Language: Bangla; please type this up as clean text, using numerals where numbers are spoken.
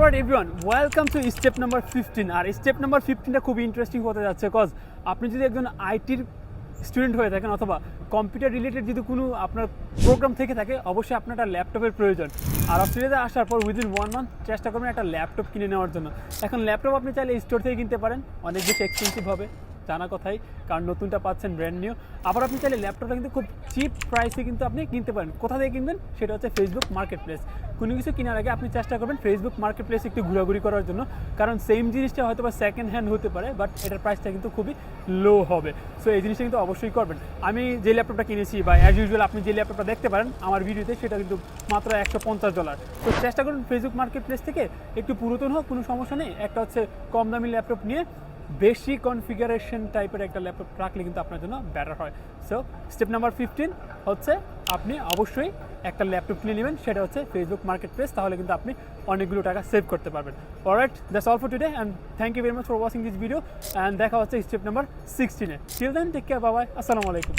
Alright everyone, welcome to step number 15। আর স্টেপ নাম্বার 15টা খুবই ইন্টারেস্টিং হতে যাচ্ছে, কজ আপনি যদি একজন আইটির স্টুডেন্ট হয়ে থাকেন অথবা কম্পিউটার রিলেটেড যদি কোনো আপনার প্রোগ্রাম থেকে থাকে, অবশ্যই আপনার একটা ল্যাপটপের প্রয়োজন। আর অস্ট্রেলিয়াতে আসার পর উইদিন 1 মান্থ চেষ্টা করবেন একটা ল্যাপটপ কিনে নেওয়ার জন্য। এখন ল্যাপটপ আপনি চাইলে স্টোর থেকে কিনতে পারেন, অনেক বেশি এক্সপেন্সিভ হবে জানা কথাই, কারণ নতুনটা পাচ্ছেন ব্র্যান্ড নিউ। আবার আপনি চাইলে ল্যাপটপটা কিন্তু খুব চিপ প্রাইসে কিন্তু আপনি কিনতে পারেন। কোথা থেকে কিনবেন সেটা হচ্ছে ফেসবুক মার্কেট প্লেস। কোনো কিছু কেনার আগে আপনি চেষ্টা করবেন ফেসবুক মার্কেট প্লেসে একটু ঘোরাঘুরি করার জন্য, কারণ সেম জিনিসটা হয়তো বা সেকেন্ড হ্যান্ড হতে পারে, বাট এটার প্রাইসটা কিন্তু খুবই লো হবে। সো এই জিনিসটা কিন্তু অবশ্যই করবেন। আমি যে ল্যাপটপটা কিনেছি বা অ্যাজ ইউজুয়াল আপনি যে ল্যাপটপটা দেখতে পারেন আমার ভিডিওতে, সেটা কিন্তু মাত্র $150। তো চেষ্টা করুন ফেসবুক মার্কেট প্লেস থেকে একটু পুরাতন হোক, কোনো সমস্যা নেই, একটা হচ্ছে কম দামি ল্যাপটপ নিয়ে বেশি কনফিগারেশন টাইপের একটা ল্যাপটপ রাখলে কিন্তু আপনার জন্য বেটার হয়। সো স্টেপ নাম্বার 15 হচ্ছে আপনি অবশ্যই একটা ল্যাপটপ কিনে নেবেন, সেটা হচ্ছে ফেসবুক মার্কেট প্লেস। তাহলে কিন্তু আপনি অনেকগুলো টাকা সেভ করতে পারবেন। Alright, that's all for today and thank you very much for watching this video. And দেখা হচ্ছে স্টেপ নাম্বার 16-এ। Till then take care, bye bye, আসসালামু আলাইকুম।